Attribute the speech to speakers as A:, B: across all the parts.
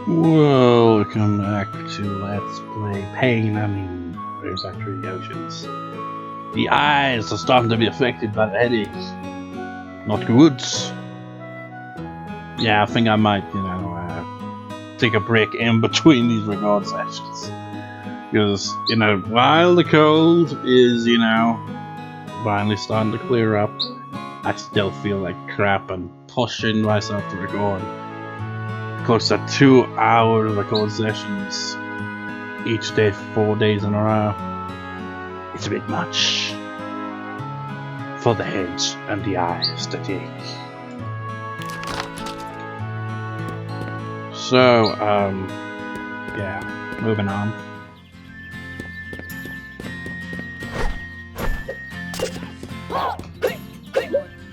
A: Welcome back to Let's Play Pain. We're back to the oceans. The eyes are starting to be affected by the headache. Not good. Yeah, I think I might, take a break in between these record sessions. Because, while the cold is, finally starting to clear up, I still feel like crap and pushing myself to record. Close to 2 hours record sessions each day for 4 days in a row. It's a bit much for the head and the eyes to take. So, yeah, moving on.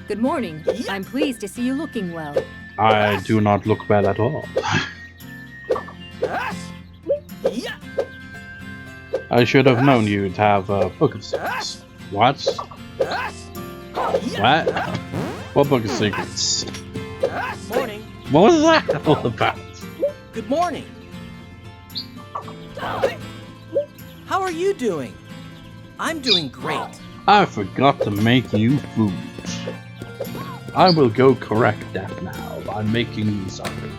B: Good morning. I'm pleased to see you looking well.
A: I do not look well at all. I should have known you'd have a book of secrets. What? What? What book of secrets?
C: Morning.
A: What was that all about?
C: Good morning. How are you doing? I'm doing great.
A: I forgot to make you food. I will go correct that now by making you something.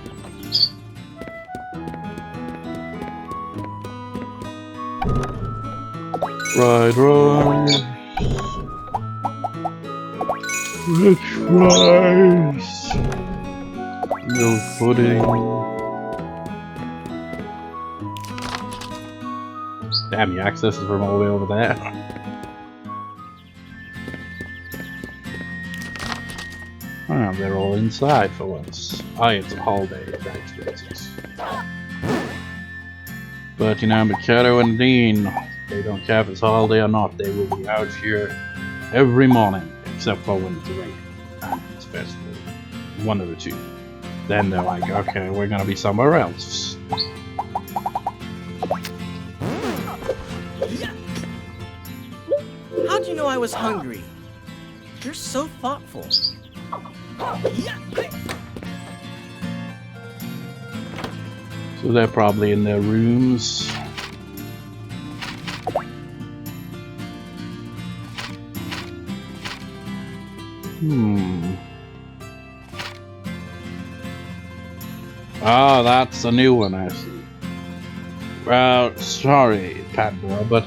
A: Right. French fries. Milk pudding. Damn, you access is from all the way over there. Oh, they're all inside for once. It's a holiday, that's racist. But Mikado and Dean, they don't care if it's a holiday or not, they will be out here every morning, except for when it's raining. Especially one of the two. Then they're like, okay, we're gonna be somewhere else.
C: How'd you know I was hungry? You're so thoughtful.
A: So they're probably in their rooms. Oh, that's a new one, I see. Well, sorry, Pandora, but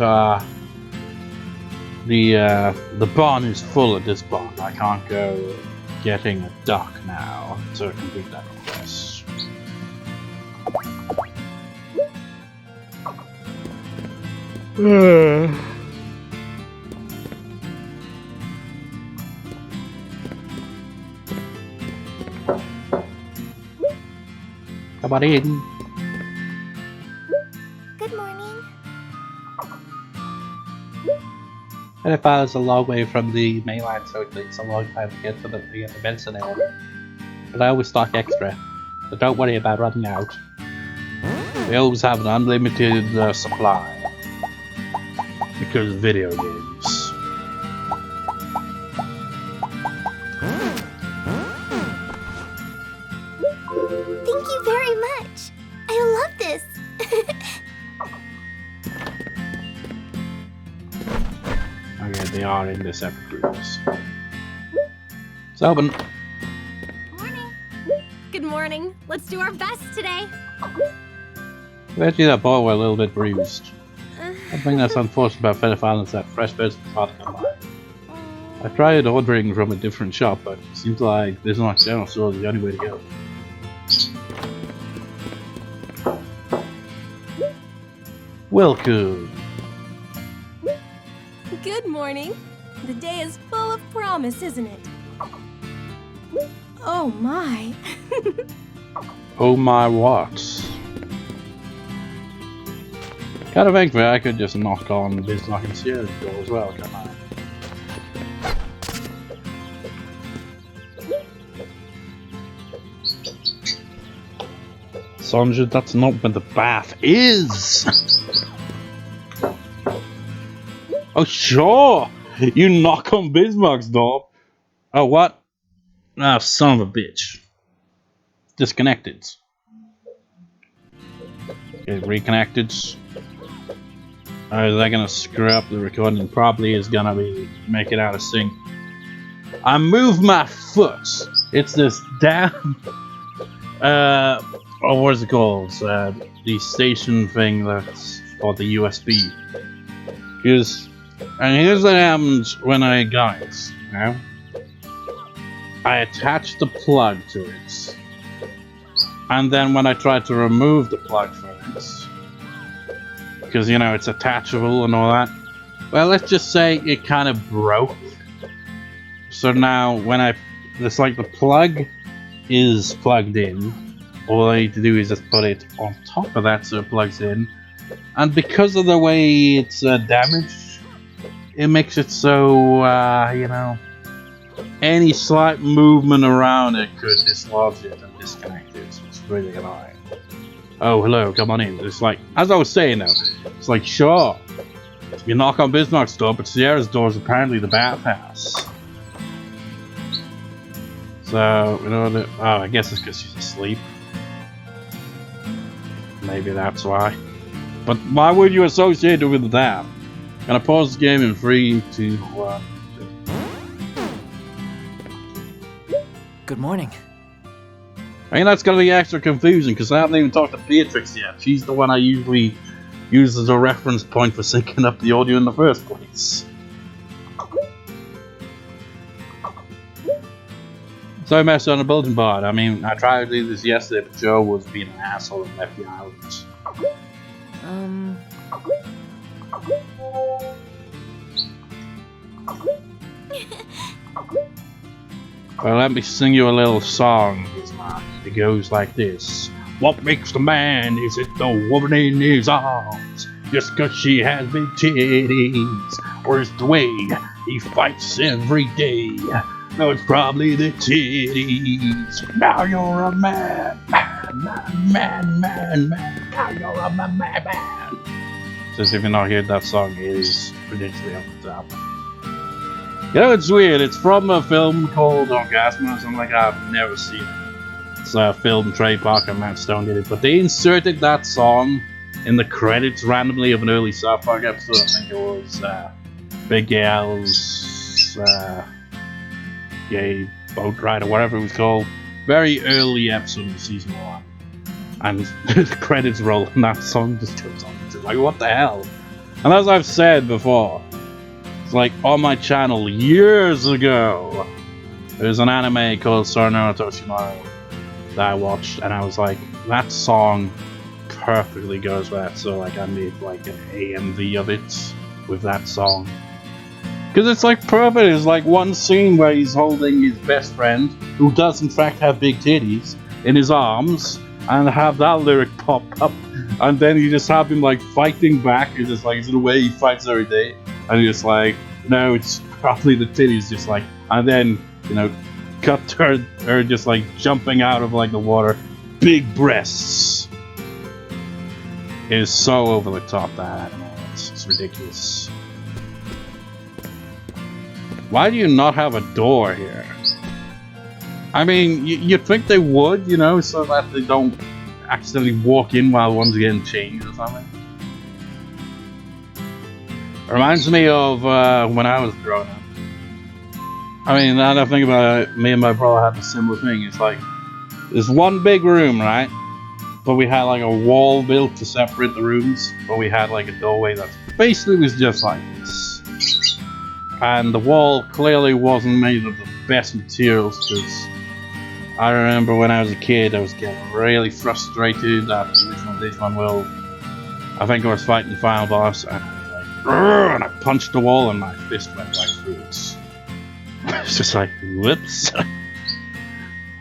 A: the barn is full at this barn. I can't go getting a duck now to complete that request. Come on in.
D: Good morning.
A: Pedophile is a long way from the mainland, so it takes a long time to get to the medicine area. But I always stock extra, so don't worry about running out. We always have an unlimited supply. Because of video games.
D: Thank you very much. I love this.
A: Okay, they are in the separate rooms. It's open.
D: Morning. Good morning. Let's do our best today.
A: Actually, that boy were a little bit bruised. I think that's unfortunate about pedophile is that fresh birds are hard to come by. I tried ordering from a different shop, but it seems like this Bismark general store is the only way to go. Welcome.
B: Good morning. The day is full of promise, isn't it? Oh my.
A: Oh my what? Kind of think that I could just knock on Bismark and Sierra's door as well, can't I? Sonja, that's not where the bath is! Oh sure! You knock on Bismarck's door! Oh what? Ah, son of a bitch. Disconnected. Okay, reconnected. Is that gonna screw up the recording? Probably is gonna be make it out of sync. I moved my foot. It's this damn oh, what is it called? The station thing that's called the USB. And here's what happened when I got it. You know? I attached the plug to it, and then when I tried to remove the plug from it, because you know it's attachable and all that, well, let's just say it kind of broke. So now when it's like the plug is plugged in, all I need to do is just put it on top of that so it plugs in, and because of the way it's damaged, it makes it so you know, any slight movement around it could dislodge it and disconnect it. So it's really annoying. Oh, hello, come on in. It's like, as I was saying though, it's like, sure, you knock on Bismarck's door, but Sierra's door is apparently the bathhouse. So, you know, oh, I guess it's because she's asleep. Maybe that's why. But why would you associate it with that? Gonna pause the game in 3, 2, 1.
C: Good morning.
A: I mean, that's gonna be extra confusing because I haven't even talked to Beatrix yet. She's the one I usually use as a reference point for syncing up the audio in the first place. So I messed on a bulletin board. I mean, I tried to do this yesterday, but Joe was being an asshole and left the island. Well, let me sing you a little song, Bismarck. It goes like this. What makes the man? Is it the woman in his arms? Just 'cause she has big titties? Or is it the way he fights every day? No, it's probably the titties. Now you're a man. Man. Now you're a man. Says if you're not heard that song, it is ridiculously on the top. You know, it's weird. It's from a film called Orgasmo or something like that. I've never seen it. It's a film Trey Parker and Matt Stone did it. But they inserted that song in the credits randomly of an early South Park episode. I think it was Big Al's Gay Boat Ride or whatever it was called. Very early episode of season 1. And the credits roll and that song just goes on. It's like, what the hell? And as I've said before, like on my channel years ago, there's an anime called Sorno Toshimaro that I watched, and I was like, that song perfectly goes with that. So like I made like an AMV of it with that song because it's like perfect. It's like one scene where he's holding his best friend, who does in fact have big titties, in his arms, and have that lyric pop up, and then you just have him like fighting back. It's just like it's the way he fights every day. And you're just like, no, it's probably the titties, just like, and then, you know, cut to her just like jumping out of like the water, big breasts. It is so over the top, that anime. It's ridiculous. Why do you not have a door here? I mean, you'd think they would, you know, so that they don't accidentally walk in while one's getting changed or something. Reminds me of when I was growing up. I mean, now that I think about it, me and my brother had a similar thing. It's like, there's one big room, right? But we had like a wall built to separate the rooms. But we had like a doorway that basically was just like this. And the wall clearly wasn't made of the best materials, because I remember when I was a kid, I was getting really frustrated at the original Digimon World. I think I was fighting the final boss, and and I punched the wall and my fist went right through it. It's just like, whoops.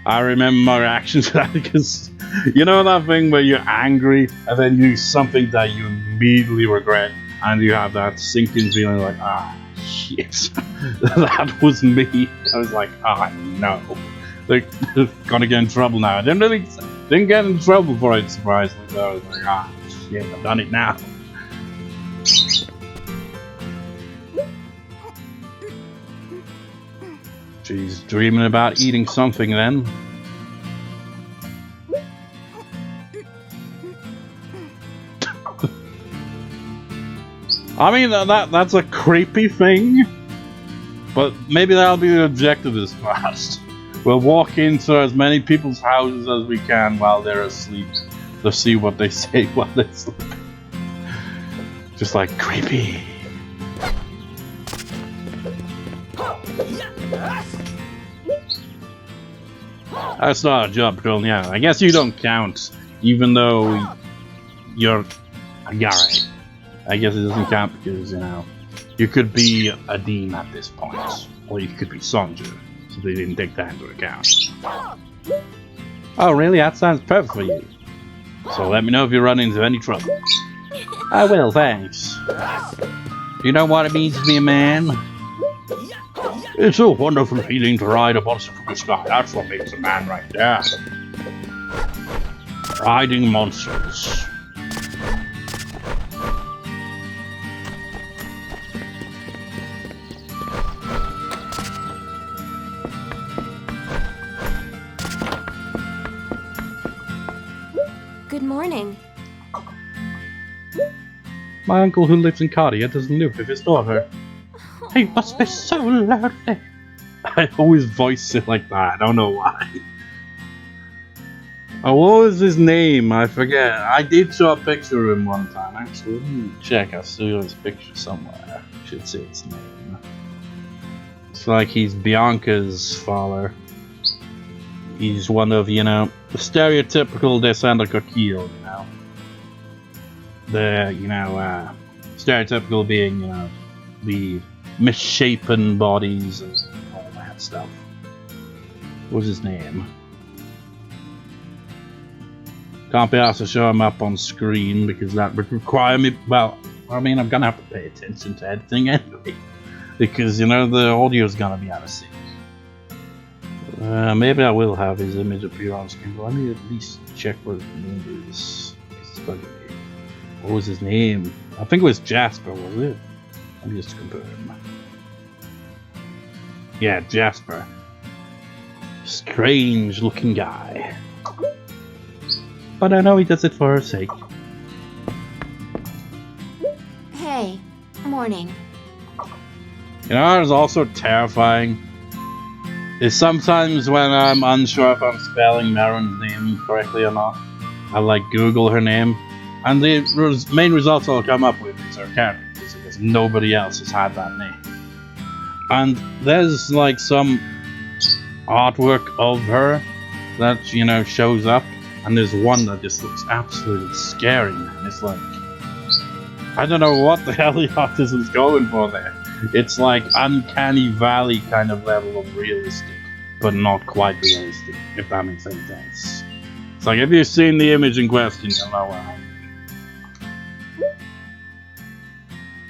A: I remember my reaction to that because, you know that thing where you're angry and then you do something that you immediately regret and you have that sinking feeling like, ah, shit, that was me. I was like, ah, no. They're gonna get in trouble now. I didn't get in trouble for it, surprisingly, but I was like, ah, shit, I've done it now. She's dreaming about eating something then. I mean, that's a creepy thing, but maybe that'll be the objective this quest. We'll walk into as many people's houses as we can while they're asleep to see what they say while they sleep. Just like creepy. That's not a jump, girl. Yeah, I guess you don't count, even though you're right. I guess it doesn't count because, you know, you could be a Dean at this point, or you could be Sonja, so they didn't take that into account. Oh, really? That sounds perfect for you. So let me know if you run into any trouble. I will, thanks. Do you know what it means to be a man? It's a wonderful feeling to ride a monster from the sky. That's what makes a man right there. Riding monsters.
B: Good morning.
A: My uncle who lives in Cardia doesn't live with his daughter. He must be so lonely. I always voice it like that. I don't know why. Oh, what was his name? I forget. I did show a picture of him one time. Actually, let me check. I saw his picture somewhere. I should see his name. It's like he's Bianca's father. He's one of, you know, the stereotypical descendant of Kiel, you know. The, you know, stereotypical being, you know, the misshapen bodies and all that stuff. What was his name? Can't be asked to show him up on screen because that would require me. Well, I mean, I'm gonna have to pay attention to everything anyway, because, you know, the audio's gonna be out of sync. Maybe I will have his image appear on screen, but let me at least check what his name is. What was his name? I think it was Jasper, was it? Let me just confirm. Yeah, Jasper. Strange looking guy. But I know he does it for her sake.
B: Hey, morning.
A: You know what is also terrifying? Is sometimes when I'm unsure if I'm spelling Marin's name correctly or not, I like Google her name, and the main results I'll come up with is her character, because nobody else has had that name. And there's like some artwork of her that, you know, shows up, and there's one that just looks absolutely scary, man. It's like, I don't know what the hell the artist is going for there. It's like uncanny valley kind of level of realistic, but not quite realistic, if that makes any sense. It's like, if you've seen the image in question, you'll know why.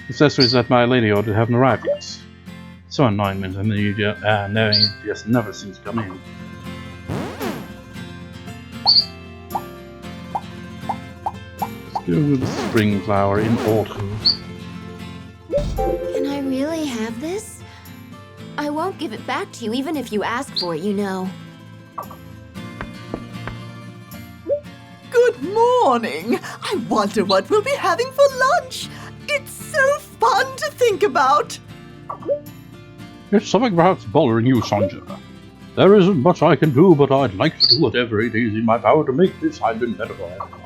A: Accessories that my lady ordered haven't arrived yet. So annoying, and then you knowing it just never seems to come in. Let's go with the spring flower in autumn.
B: Can I really have this? I won't give it back to you even if you ask for it, you know.
E: Good morning! I wonder what we'll be having for lunch! It's so fun to think about!
A: There's something perhaps bothering you, Sonja. There isn't much I can do, but I'd like to do whatever it is in my power to make this island better for everyone.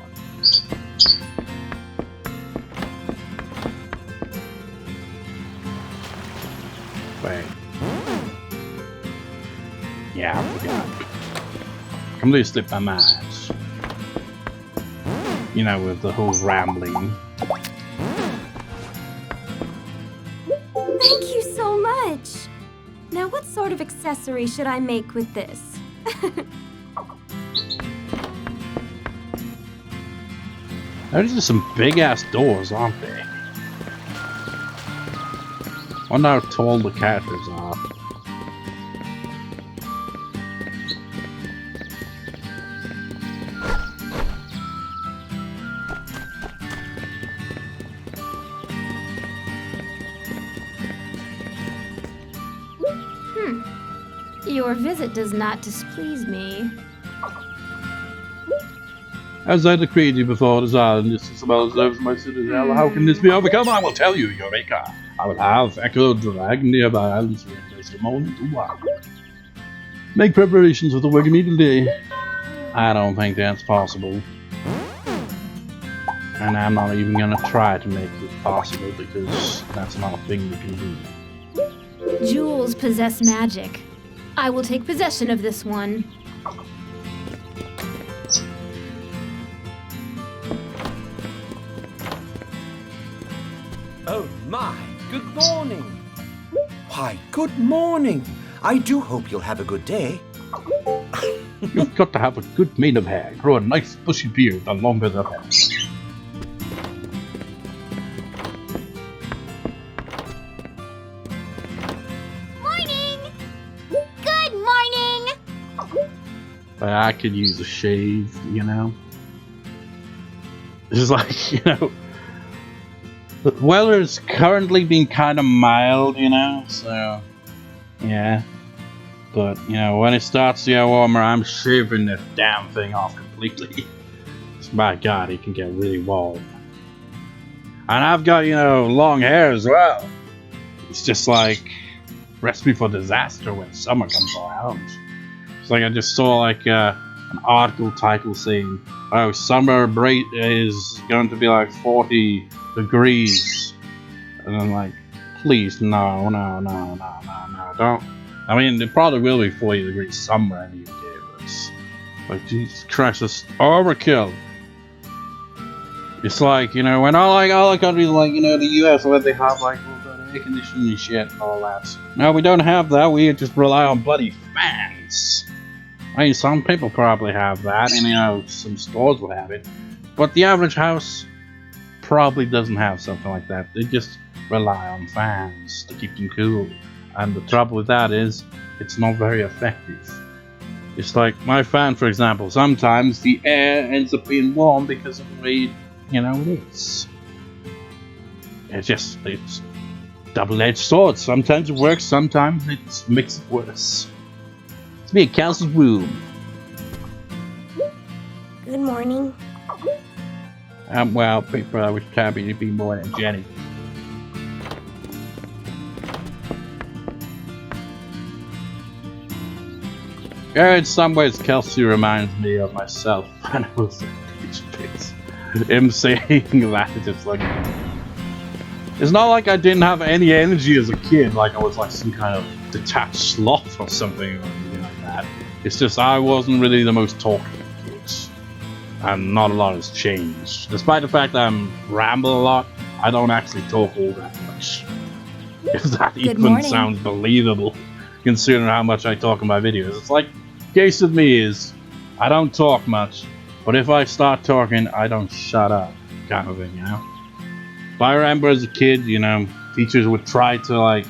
A: Wait. Yeah, I forgot. Completely slipped my mind. You know, with the whole rambling.
B: Thank you so much. Now, what sort of accessory should I make with this?
A: Those are some big-ass doors, aren't they? I wonder how tall the characters are.
D: Your visit does not displease me.
A: As I decreed you before this island, just as well deserves my citadel. How can this be overcome? I will tell you, Eureka. I will have Echo drag nearby islands to replace the moment to walk. Make preparations for the work immediately. I don't think that's possible. And I'm not even gonna try to make this possible because that's not a thing you can do.
F: Jewels possess magic. I will take possession of this one.
C: Oh my, good morning. Why, good morning. I do hope you'll have a good day.
A: You've got to have a good mane of hair. Grow a nice bushy beard the longer the better.
D: Morning! Good morning!
A: I could use a shave, you know? It's like, you know, the weather's currently been kind of mild, you know, so, yeah. But, you know, when it starts to get warmer, I'm shaving this damn thing off completely. My God, it can get really warm. And I've got, you know, long hair as well. It's just like recipe for disaster when summer comes around. It's like I just saw like an article title saying, "Oh, summer break is going to be like 40 degrees," and I'm like, please, no, don't. I mean, it probably will be 40 degrees somewhere in the UK, but it's like, Jesus Christ, it's overkill. It's like, you know, when all the countries like, you know, the US, where they have like air conditioning and shit and all that. No, we don't have that. We just rely on bloody fans. I mean, some people probably have that, and, you know, some stores will have it. But the average house probably doesn't have something like that. They just rely on fans to keep them cool. And the trouble with that is, it's not very effective. It's like my fan, for example. Sometimes the air ends up being warm because of the way, you know, it is. It's double-edged sword. Sometimes it works, sometimes it makes it worse. It's me, Kelsey's room.
D: Good morning.
A: Well, people, I was happy to be more energetic. Yeah, in some ways, Kelsey reminds me of myself when I was a kid. Him saying that, it's just like... It's not like I didn't have any energy as a kid, like I was like some kind of detached sloth or something, or anything like that. It's just I wasn't really the most talkative kid. And not a lot has changed. Despite the fact that I ramble a lot, I don't actually talk all that much. If that even sounds believable, considering how much I talk in my videos. It's like, case of me is, I don't talk much, but if I start talking, I don't shut up, kind of thing, you know? If I remember as a kid, you know, teachers would try to, like,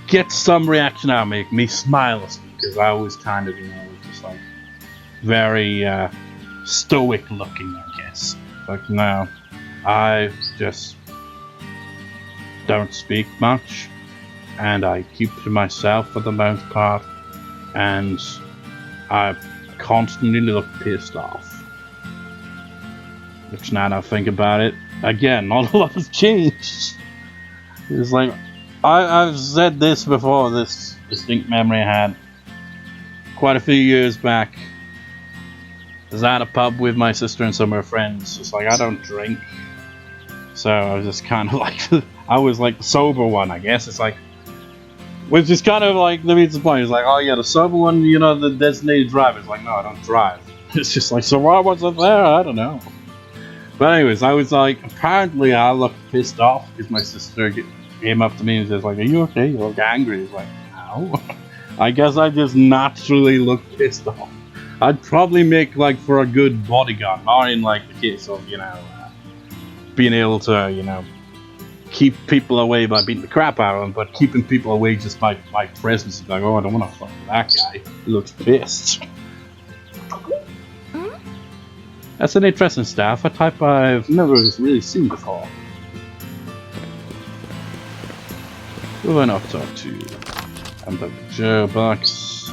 A: get some reaction out of me, make me smile, because I was kind of, you know, just like, very, stoic looking, I guess. Like, no, I just don't speak much, and I keep to myself for the most part, and I constantly look pissed off. Which, now that I think about it, again, not a lot has changed. It's like, I've said this before, this distinct memory I had quite a few years back. I was at a pub with my sister and some of her friends. It's like, I don't drink, so I was just kind of like, I was like the sober one, I guess. It's like, which is kind of like, the reason point. It's like, oh yeah, the sober one, you know, the designated driver. It's like, no, I don't drive. It's just like, so why wasn't there? I don't know. But anyways, I was like, apparently I looked pissed off because my sister came up to me and says like, are you okay? You look angry. It's like, no. I guess I just naturally look pissed off. I'd probably make like for a good bodyguard, not in like the case of, you know, being able to, you know, keep people away by beating the crap out of them, but keeping people away just by my presence. Like, oh, I don't want to fuck with that guy. He looks pissed. That's an interesting staff, a type I've never really seen before. Who have I not talked to? I'm talking to Joe Bucks.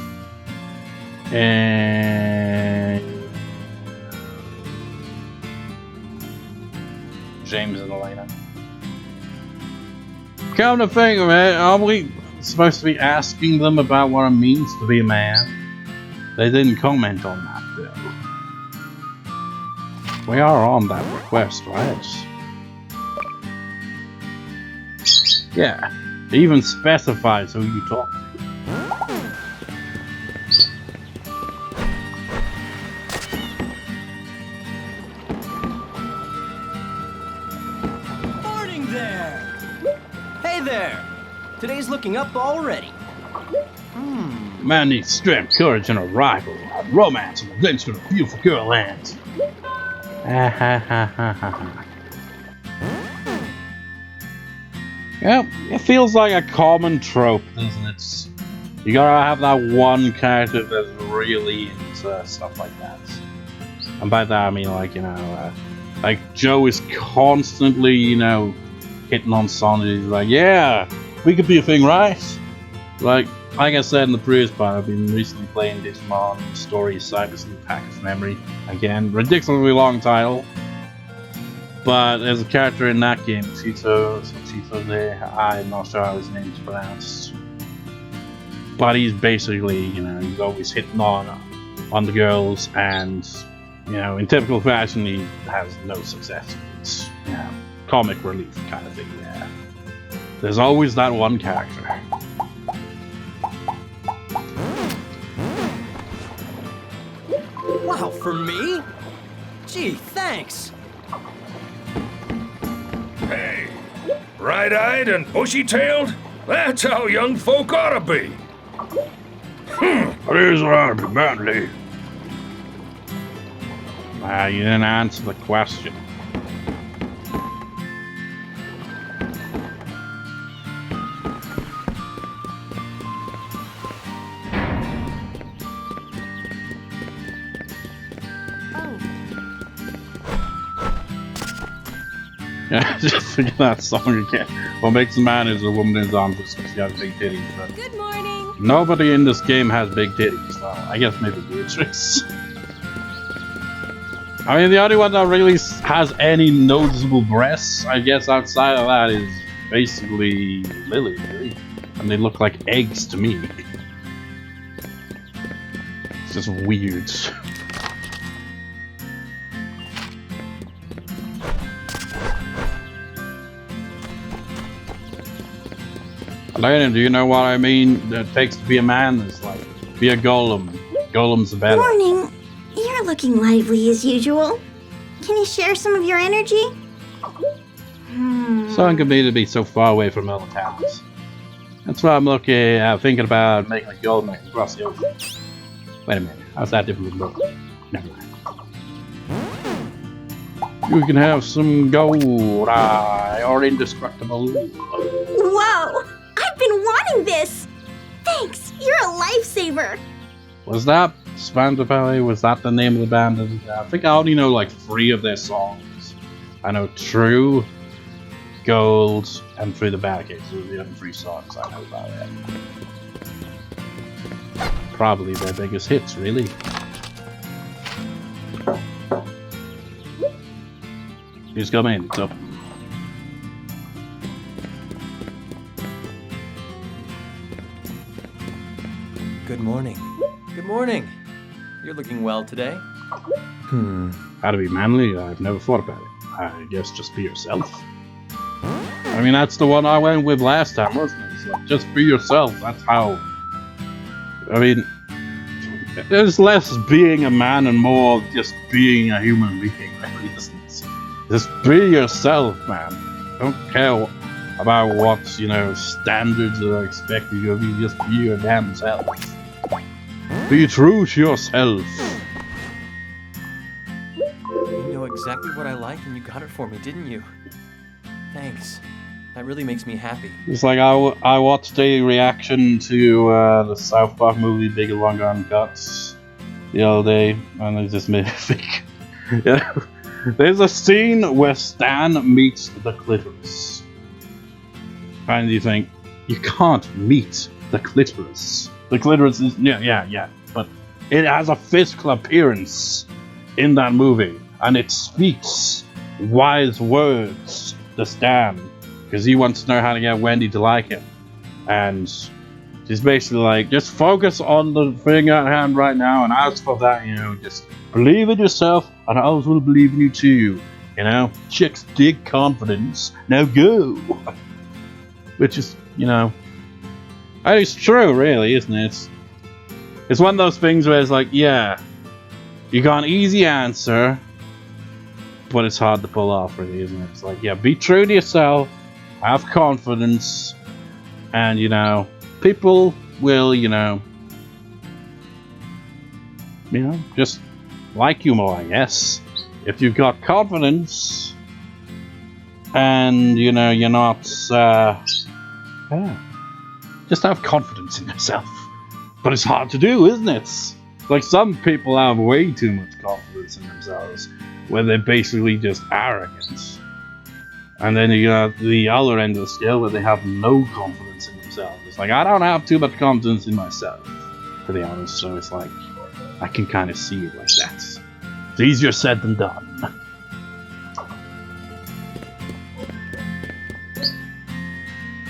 A: And James and Elena. Come to think of it, aren't we supposed to be asking them about what it means to be a man? They didn't comment on that, though. We are on that request, right? Yeah, it even specifies who you talk to.
G: Morning there! Hey there! Today's looking up already.
A: Man needs strength, courage, and a rival. Romance and adventure in a beautiful girl land. Yep, it feels like a common trope, doesn't it? You gotta have that one character that's really into stuff like that. And by that I mean, like, you know, like Joe is constantly, you know, hitting on Sonic. He's like, yeah, we could be a thing, right? Like I said in the previous part, I've been recently playing Bismark story Cybersleep Package Memory. Again, ridiculously long title. But there's a character in that game, Tito there, I'm not sure how his name's pronounced. But he's basically, you know, he's always hitting on the girls, and, you know, in typical fashion, he has no success. It's, you know, comic relief kind of thing, yeah. There's always that one character.
G: Wow, for me? Gee, thanks!
H: Hey, bright-eyed and bushy-tailed? That's how young folk ought to be.
A: It is hard to badly. You didn't answer the question. Yeah, just forget that song again. What makes a man is a woman in his arms just because she has big titties. But
D: Good morning.
A: nobody in this game has big titties. Well, I guess maybe Beatrice. I mean, the only one that really has any noticeable breasts, I guess, outside of that is basically Lily, really. And they look like eggs to me. It's just weird. Elena, do you know what I mean? That it takes to be a man. It's like, be a golem. Golems are better.
I: Morning. You're looking lively as usual. Can you share some of your energy?
A: Something could be to be so far away from other towns. That's why I'm thinking about making a golem that can cross the ocean. Wait a minute, how's that different from Brooklyn? Never mind. You can have some gold, or indestructible.
I: Whoa! I've been wanting this! Thanks, you're a lifesaver!
A: Was that Spandau Ballet? Was that the name of the band? I think I only know like 3 of their songs. I know True, Gold, and Through the Barricades. Those are the other 3 songs I know about it. Probably their biggest hits, really. Please come in, it's open.
G: Good morning. Good morning. You're looking well today.
A: How to be manly? I've never thought about it. I guess just be yourself. I mean, that's the one I went with last time, wasn't it? It's like, just be yourself. That's how. I mean, there's less being a man and more of just being a human being, really, isn't it? Just be yourself, man. Don't care about what, you know, standards are expected of you. Just be your damn self. Be true to yourself.
G: You know exactly what I like and you got it for me, didn't you? Thanks. That really makes me happy.
A: It's like I watched a reaction to the South Park movie Bigger, Longer, Uncut the other day, and it just made me think. Yeah, there's a scene where Stan meets the clitoris. And you think, you can't meet the clitoris. The clitoris is, yeah, but it has a physical appearance in that movie, and it speaks wise words to Stan, because he wants to know how to get Wendy to like him. And she's basically like, just focus on the thing at hand right now, and as for that, you know, just believe in yourself, and others will believe in you too. You know, chicks dig confidence. Now go. Which is, you know, it's true, really, isn't it? It's one of those things where it's like, yeah, you got an easy answer, but it's hard to pull off, really, isn't it? It's like, yeah, be true to yourself, have confidence, and, you know, people will, you know, just like you more, I guess. If you've got confidence, and, you know, you're not, yeah, just have confidence in yourself. But it's hard to do, isn't it? Like, some people have way too much confidence in themselves, where they're basically just arrogant. And then you got the other end of the scale where they have no confidence in themselves. It's like, I don't have too much confidence in myself, to be honest. So it's like, I can kind of see it like that. It's easier said than done.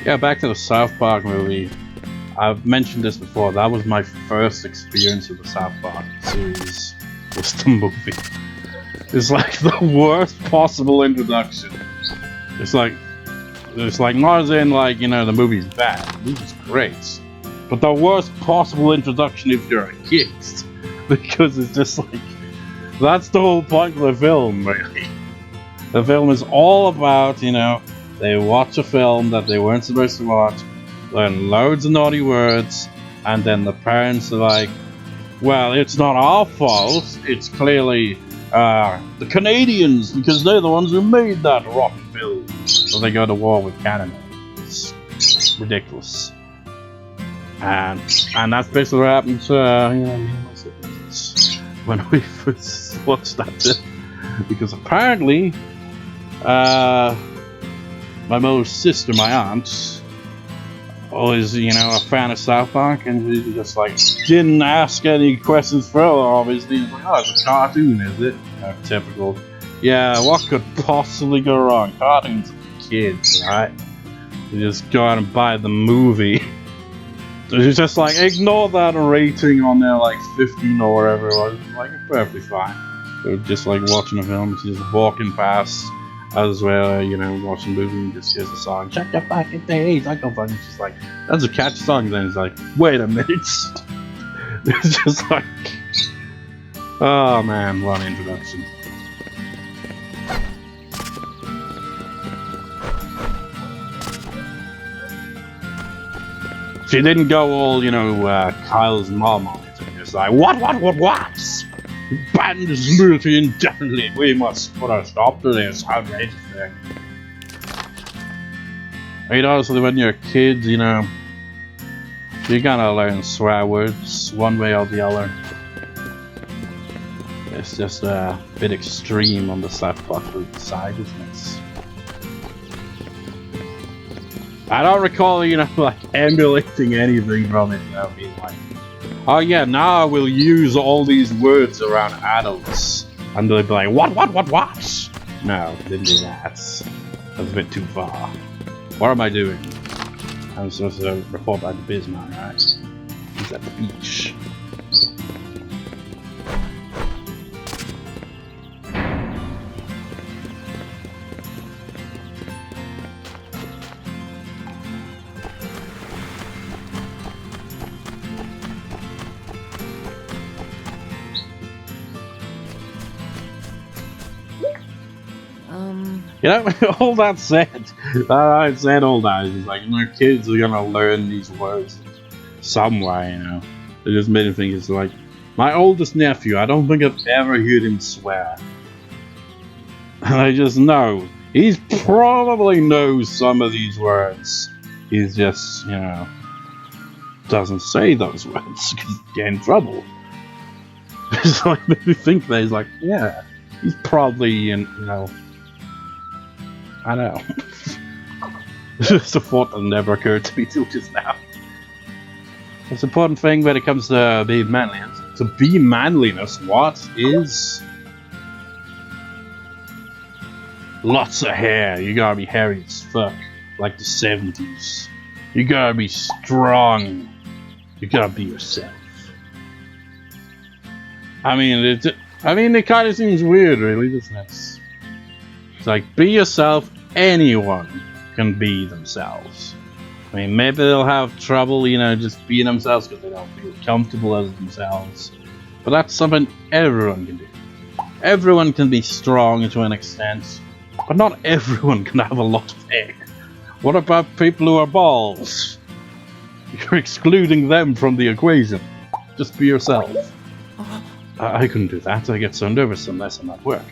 A: Yeah, back to the South Park movie. I've mentioned this before. That was my first experience with the South Park series. Was the movie. It's like the worst possible introduction. It's like not as in like, you know, the movie's bad. The movie's great. But the worst possible introduction if you're a kid. Because it's just like, that's the whole point of the film, really. The film is all about, you know, they watch a film that they weren't supposed to watch, learn loads of naughty words, and then the parents are like, well, it's not our fault, it's clearly the Canadians, because they're the ones who made that rotten film. So they go to war with Canada. It's ridiculous. And that's basically what happened to, you know, me and my siblings when we first watched that film. Because apparently, my mother's sister, my aunt, was, you know, a fan of South Park, and she just like didn't ask any questions further. Obviously, it's like, oh, it's a cartoon, is it? Typical. Yeah, what could possibly go wrong? Cartoons for kids, right? You just go out and buy the movie. So she's just like, ignore that rating on there, like 15 or whatever it was. Like, it's perfectly fine. So just like watching a film, she's just walking past. As well, you know, watching the movie and just hears the song, shut your fucking face, I go fucking, just like, that's a catchy song, then it's like, wait a minute. It's just like, oh man, what an introduction. She didn't go all, you know, Kyle's mom on it, and just like, what? Banned this movie indefinitely. We must put a stop to this outrageous thing. I mean, honestly, when you're a kid, you know, you're gonna learn swear words one way or the other. It's just a bit extreme on the South Park side, isn't it? I don't recall, you know, like emulating anything from it, you know, being like, oh yeah, now I will use all these words around adults. And they'll be like, what? No, didn't do that. That's a bit too far. What am I doing? I'm supposed to report back to Bismark, right? He's at the beach. You know, all that said, I said all that, it's like, you know, kids are gonna learn these words some way, you know. It just made me think, it's like, my oldest nephew, I don't think I've ever heard him swear. And I just know, he probably knows some of these words. He's just, you know, doesn't say those words because he'd get in trouble. So it made me think that, he's like, yeah, he's probably, you know, I know. It's just a thought that never occurred to me till just now. It's an important thing when it comes to being manliness. To be manliness, what is Lots of hair. You gotta be hairy as fuck, like the 70s. You gotta be strong. You gotta be yourself. I mean, it kind of seems weird, really, doesn't it? It's like, be yourself. Anyone can be themselves. I mean, maybe they'll have trouble, you know, just being themselves because they don't feel comfortable as themselves. But that's something everyone can do. Everyone can be strong to an extent, but not everyone can have a lot of hair. What about people who are balls? You're excluding them from the equation. Just be yourself. I couldn't do that. I get so nervous unless I'm at work.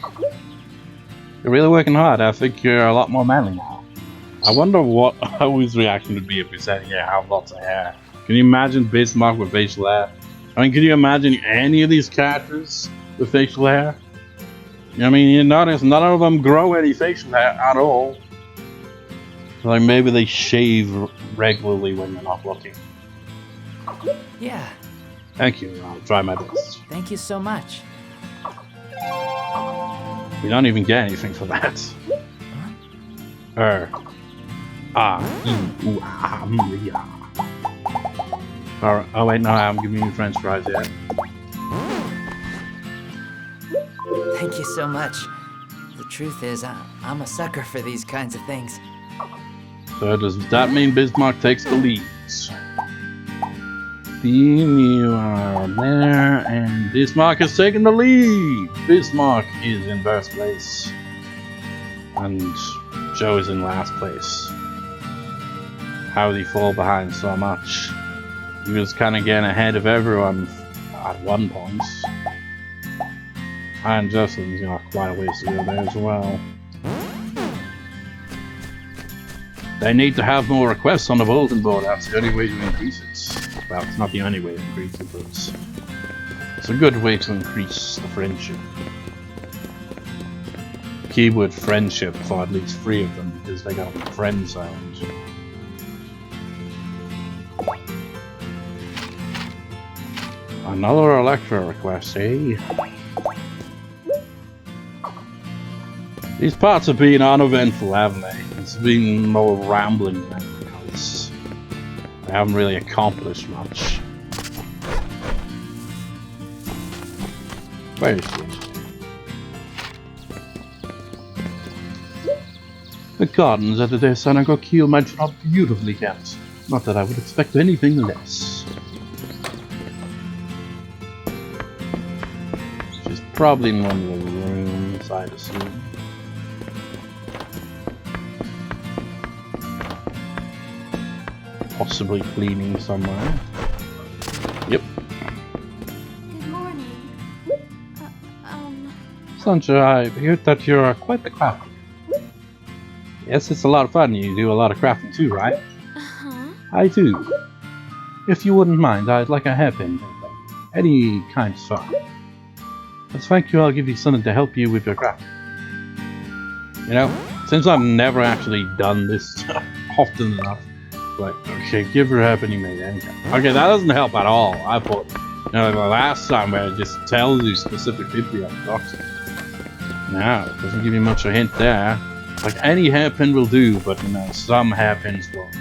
A: You're really working hard. I think you're a lot more manly now. I wonder what his reaction would be if we said, yeah, I have lots of hair. Can you imagine Bismark with facial hair? I mean, can you imagine any of these characters with facial hair? I mean, you notice none of them grow any facial hair at all. Like maybe they shave regularly when you're not looking.
J: Yeah.
A: Thank you. I'll try my best.
J: Thank you so much.
A: We don't even get anything for that. Alright, oh wait, no, I'm giving you French fries yet.
J: Thank you so much. The truth is, I'm a sucker for these kinds of things.
A: So does that mean Bismarck takes the lead? Bean, you are there, and Bismarck has taken the lead! Bismarck is in first place. And Joe is in last place. How did he fall behind so much? He was kind of getting ahead of everyone at one point. And Justin's got quite a ways to go there as well. They need to have more requests on the bulletin board. That's the only way to increase it. Well, it's not the only way to increase it, but it's a good way to increase the friendship. Keyword friendship for at least 3 of them, because they got friend sounds. Another Electra request, eh? These parts have been uneventful, haven't they? It's been more rambling than anything else. They haven't really accomplished much. Very sweet. The gardens at the Sanagokil might not beautifully kept. Not that I would expect anything less. She's probably in one of the rooms, I'd assume. Possibly cleaning somewhere. Yep.
B: Good morning.
A: Sancha, I heard that you're quite the crafter. Yes, it's a lot of fun. You do a lot of crafting too, right?
B: Uh-huh.
A: I do. If you wouldn't mind, I'd like a hairpin. Any kind of fun. As thank you, I'll give you something to help you with your craft. You know, since I've never actually done this often enough, like, okay, give her a hairpin you made anytime. Okay, that doesn't help at all. I thought, you know, the last time where it just tells you specific people you have to talk to. No, it doesn't give you much of a hint there. Like, any hairpin will do, but, you know, some hairpins won't.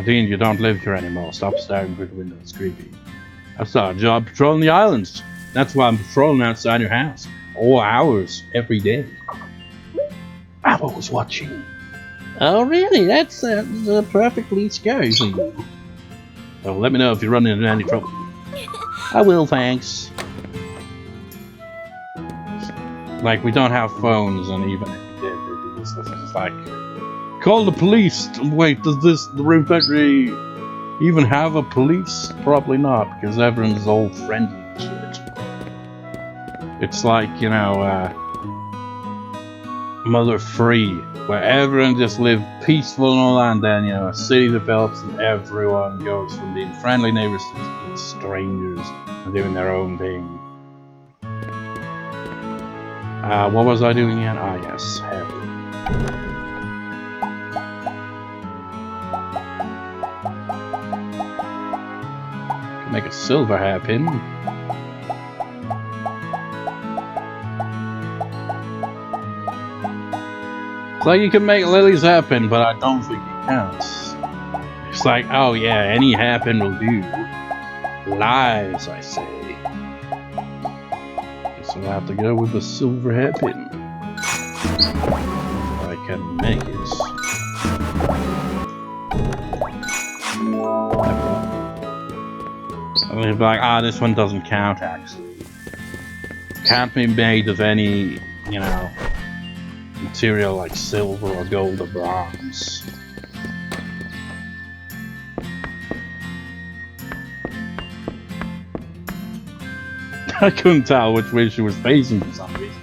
A: Dean, you don't live here anymore. Stop staring through the window. It's creepy. I started a job patrolling the islands. That's why I'm patrolling outside your house. All hours, every day. I was watching. Oh, really? That's perfectly scary for you. Well, let me know if you run into any trouble. I will, thanks. Like, we don't have phones, and even if we did, they'd be stuff just like, call the police. Wait, does the Rune Factory even have a police? Probably not, because everyone's all friendly and shit. It's like, you know, Mother Free, where everyone just lives peaceful and all that, and then, you know, a city develops and everyone goes from being friendly neighbors to being strangers and doing their own thing. What was I doing again? Ah, yes, hairpin. Can make a silver hairpin. It's like you can make Lily's hairpin, but I don't think it counts. It's like, oh yeah, any hairpin will do. Lies, I say. So I have to go with the silver hairpin. I can make it. I'm gonna be like, this one doesn't count actually. Can't be made of any, you know, material like silver or gold or bronze. I couldn't tell which way she was facing for some reason.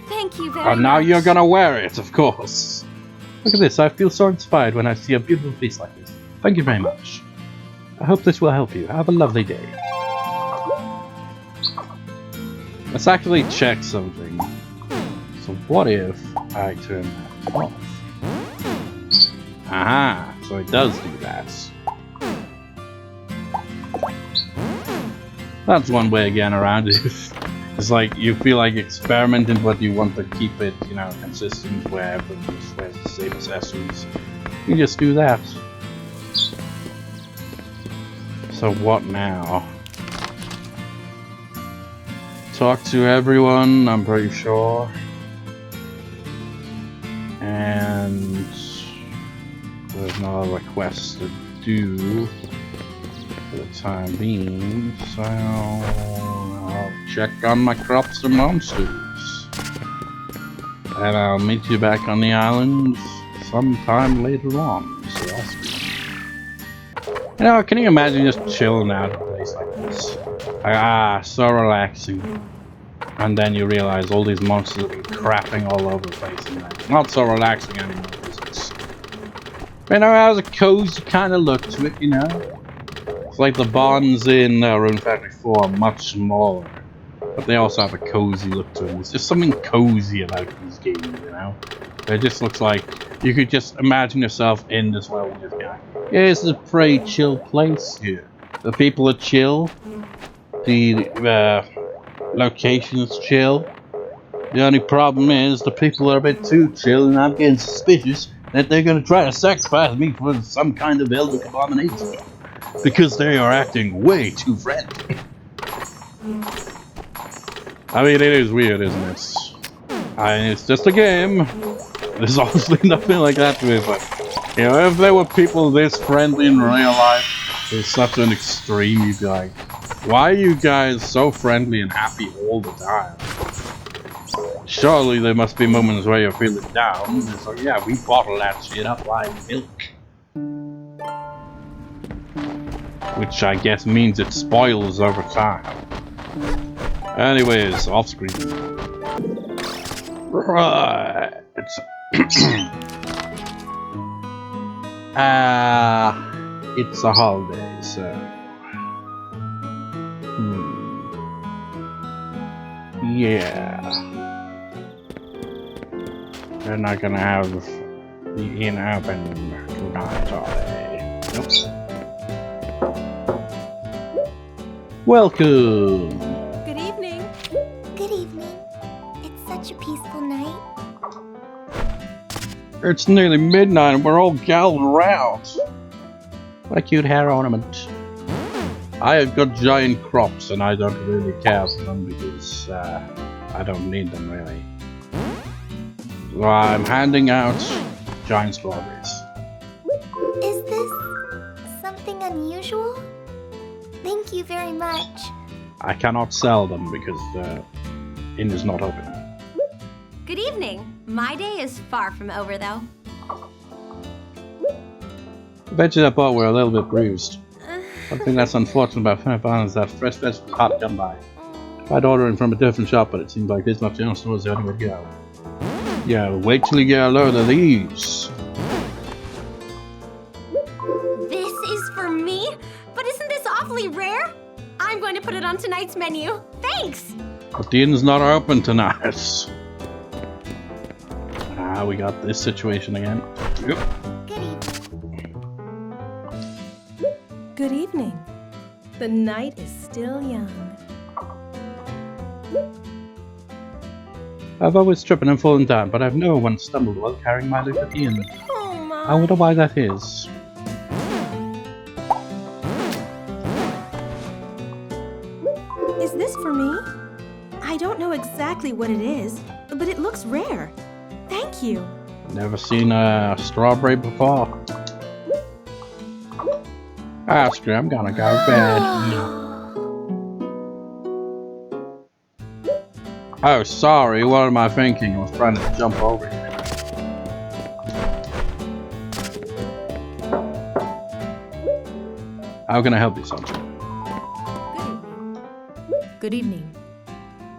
D: Thank you very
A: And now
D: much.
A: you're gonna wear it, of course. Look at this, I feel so inspired when I see a beautiful face like this. Thank you very much. I hope this will help you. Have a lovely day. Let's actually check something. So what if I turn that off? Aha, so it does do that. That's one way again around it. It's like you feel like experimenting, but you want to keep it, you know, consistent where everyone just wears the same accessories. You can just do that. So what now? Talk to everyone, I'm pretty sure. And there's no other quest to do for the time being, so I'll check on my crops and monsters. And I'll meet you back on the island sometime later on, so I'll see. You know, can you imagine just chilling out at a place like this? Like, so relaxing. And then you realize all these monsters have been crapping all over the place and like, not so relaxing anymore. You know, it has a cozy kind of look to it, you know? It's like the bonds in Rune Factory 4 are much smaller, but they also have a cozy look to them. There's just something cozy about these games, you know? It just looks like you could just imagine yourself in this world and just go, yeah, this is a pretty chill place here. The people are chill. The location is chill. The only problem is the people are a bit too chill and I'm getting suspicious that they're going to try to sacrifice me for some kind of elder abomination. Because they are acting way too friendly. I mean, it is weird, isn't it? I mean, it's just a game. There's obviously nothing like that to it, but, you know, if there were people this friendly in real life, it's such an extreme, you'd be like, why are you guys so friendly and happy all the time? Surely there must be moments where you're feeling down. It's like, yeah, we bottle that shit up like milk. Which I guess means it spoils over time. Anyways, off screen. Right. It's a holiday, so yeah. They're not gonna have the inn open tonight, are they? Nope. Welcome!
D: Good evening.
I: Good evening. It's such a peaceful night.
A: It's nearly midnight and we're all gathered around. What a cute hair ornament. I have got giant crops and I don't really care for them because I don't need them really. So I'm handing out giant strawberries.
I: Is this something unusual? Thank you very much.
A: I cannot sell them because the inn is not open.
D: Good evening. My day is far from over, though.
A: I bet you that part were a little bit bruised. One thing that's unfortunate about Fairbairn is that fresh vegetables can't come by. I'd order in from a different shop, but it seems like Bismark General Store is the only way to go. Yeah, wait till you get a load of these.
D: This is for me? But isn't this awfully rare? I'm going to put it on tonight's menu. Thanks!
A: But the inn's not open tonight. We got this situation again. Yep.
I: Good evening.
D: Good evening.
K: The night is still young.
A: I've always tripping and fallen down, but I've never once stumbled while carrying my loot at the inn.
K: Oh my.
A: I wonder why that is.
K: Is this for me? I don't know exactly what it is, but it looks rare. Thank you.
A: Never seen a strawberry before. Oscar, I'm gonna go to bed. Oh, sorry, what am I thinking? I was trying to jump over here. How can I help you, Sancho?
F: Good evening.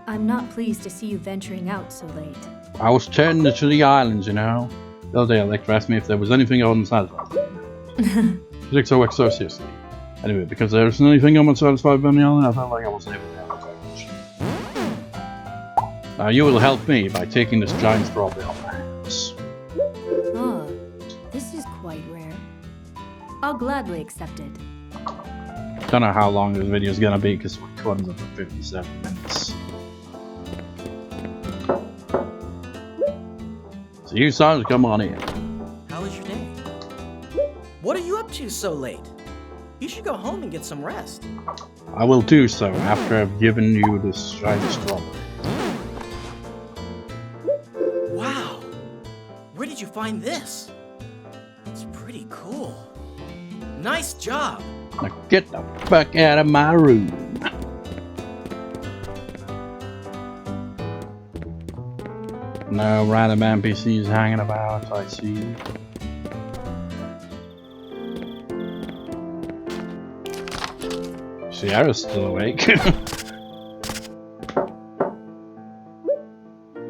F: I'm not pleased to see you venturing out so late.
A: I was tending to the islands, you know. The other day, Electra asked me if there was anything I wasn't satisfied with. She took so seriously. Anyway, because there isn't anything I'm unsatisfied with on the island, I felt like I wasn't able to help much. Now, you will help me by taking this giant strawberry off my hands.
F: Oh, this is quite rare. I'll gladly accept it.
A: Don't know how long this video is gonna be because we're recording for 57 minutes. So you sons, come on in.
L: How was your day? What are you up to so late? You should go home and get some rest.
A: I will do so after I've given you this giant strawberry.
L: Wow! Where did you find this? It's pretty cool. Nice job!
A: Now get the fuck out of my room. No random NPCs hanging about, I see. Sierra's still awake.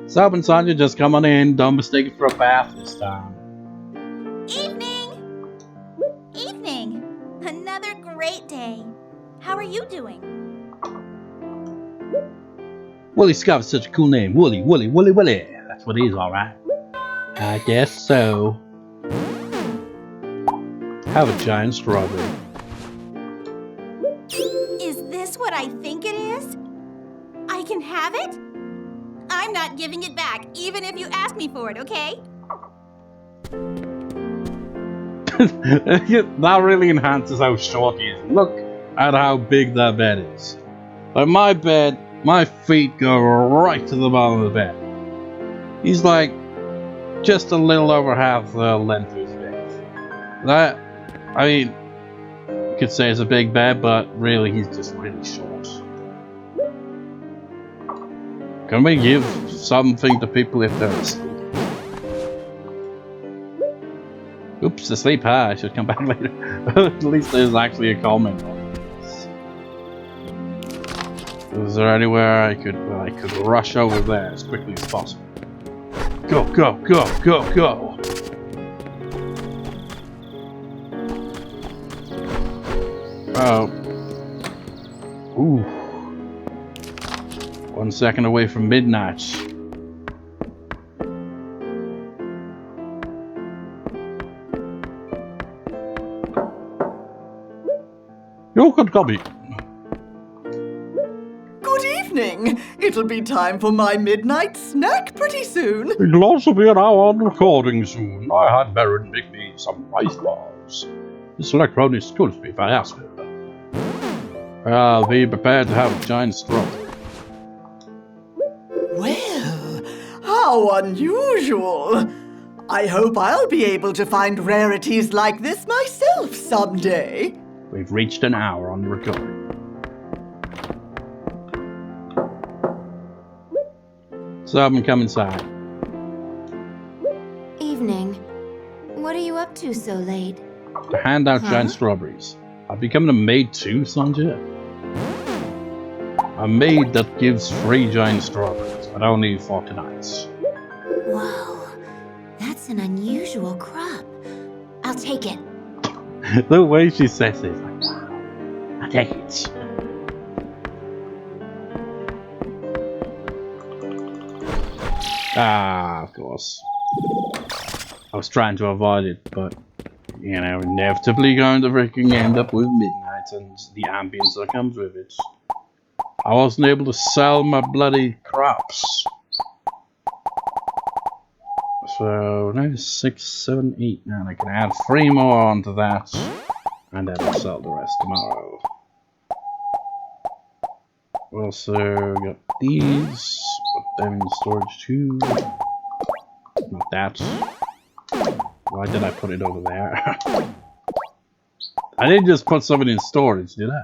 A: Sup and Sonya, just come on in. Don't mistake it for a bath this time.
I: Evening! Evening! Another great day. How are you doing?
A: Willie Scott's such a cool name. Wooly. That's what he is, alright. I guess so. Have a giant strawberry.
I: Is this what I think it is? I can have it? I'm not giving it back, even if you ask me for it, okay?
A: That really enhances how short he is. Look at how big that bed is. Like my bed, my feet go right to the bottom of the bed. He's like just a little over half the length of his bed. That, I mean, you could say it's a big bed, but really he's just really short. Can we give something to people if they're asleep? Oops, asleep. I should come back later. At least there's actually a comment on this. Is there anywhere I could rush over there as quickly as possible? Go, go, go, go, go! Oh. Ooh. 1 second away from midnight. You could copy.
E: Good evening. It'll be time for my midnight snack pretty soon.
A: It'll also be an hour on recording soon. I had Baron make me some rice balls. This Electra is cool to me if I ask her. I'll be prepared to have a giant stroke.
E: Well, how unusual. I hope I'll be able to find rarities like this myself someday.
A: We've reached an hour on the recording. So come inside.
B: Evening. What are you up to so late?
A: To hand out giant strawberries. I've become a maid too, Sanjay. A maid that gives free giant strawberries, but only for tonight.
B: Whoa, that's an unusual crop. I'll take it.
A: The way she says it, like, wow, I take it. Ah, of course. I was trying to avoid it, but, you know, inevitably going to freaking end up with midnight. that and the ambience that comes with it. I wasn't able to sell my bloody crops. So, now 6, 7, 8, 9. I can add 3 more onto that. And then I'll sell the rest tomorrow. Also got these. Put them in storage too. Not that. Why did I put it over there? I didn't just put something in storage, did I?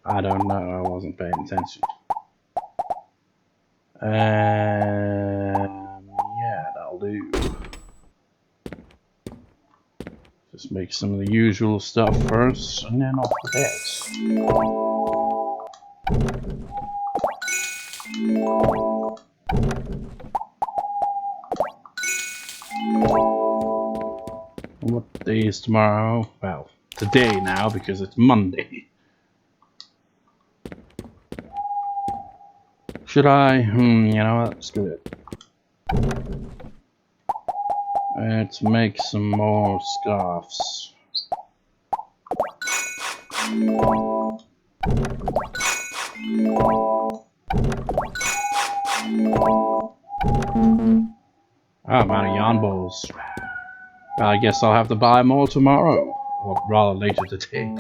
A: I don't know, I wasn't paying attention. Yeah, that'll do. Just make some of the usual stuff first, and then off the beds. What day is tomorrow? Well, today now, because it's Monday. Should I? You know what? Let's do it. Let's make some more scarves. Oh, I'm out of yarn balls. Well, I guess I'll have to buy more tomorrow. Or rather later today.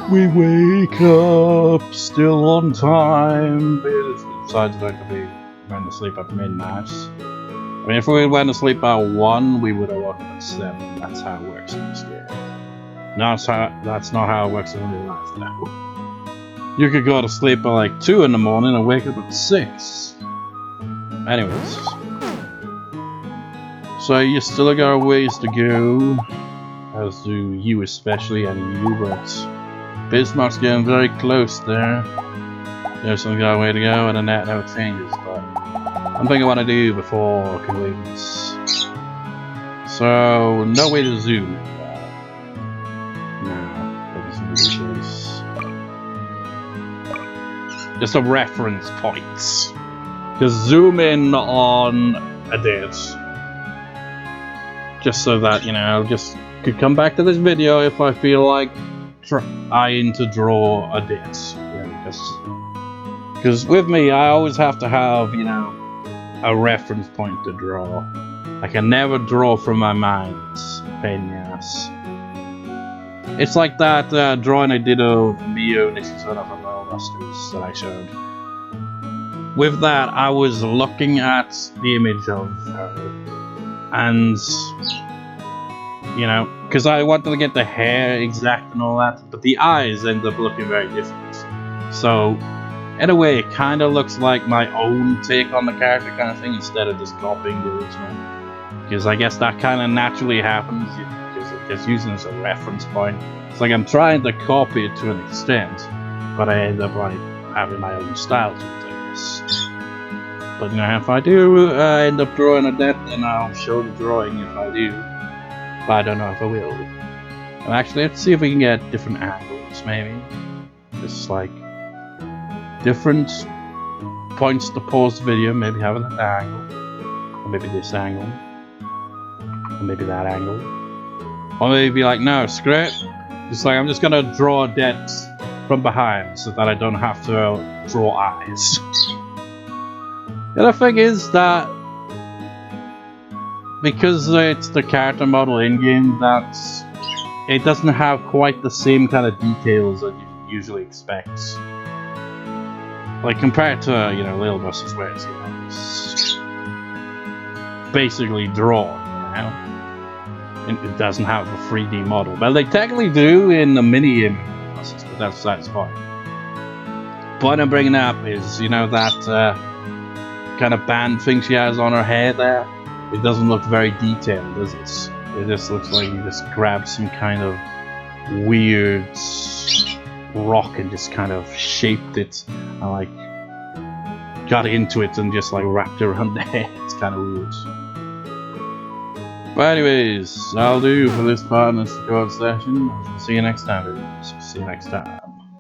A: We wake up still on time. Besides, don't have to be going to sleep at midnight. I mean, if we went to sleep at 1, we would have woken up at 7. That's how it works in this game. No, that's not how it works in real life now. You could go to sleep at like 2 in the morning and wake up at 6. Anyways. So you still got a ways to go. As do you especially, and you, but Bismarck's getting very close there. There's some got a way to go, and then that never changes, but I'm thinking what I do before convenience. So, no way to zoom. No, doesn't seem to be the case. Just a reference points. Just zoom in on a dish. Just so that, you know, just could come back to this video if I feel like trying to draw a dish. Because with me, I always have to have, you know, a reference point to draw. I can never draw from my mind. It's a pain in the ass. It's like that drawing I did of Mio Nishizuna from Busters that I showed. With that, I was looking at the image of her, and you know, because I wanted to get the hair exact and all that, but the eyes end up looking very different. So, in a way, it kind of looks like my own take on the character kind of thing, instead of just copying the original. Because I guess that kind of naturally happens, because it's using it as a reference point. It's like I'm trying to copy it to an extent, but I end up like having my own style to it, I guess. But you know, if I do end up drawing a death, then I'll show the drawing if I do. But I don't know if I will. And actually, let's see if we can get different angles, maybe. Just like different points to pause the video, maybe having that angle, or maybe this angle, or maybe that angle, or maybe be like, no, screw it. Just like I'm just gonna draw a death from behind so that I don't have to draw eyes. The other thing is that because it's the character model in-game, that it doesn't have quite the same kind of details that you usually expect. Like compared to, you know, Little Busters, where it's, you know, it's basically drawn, you know? And it doesn't have a 3D model. Well, they technically do in the mini image, but that's fine. Point I'm bringing up is, you know, that kind of band thing she has on her hair there? It doesn't look very detailed, does it? It just looks like you just grabbed some kind of weird rock and just kind of shaped it and like got into it and just like wrapped it around the head. It's kind of weird. But anyways, that'll do for this part in this record session. See you next time, dudes. See you next time.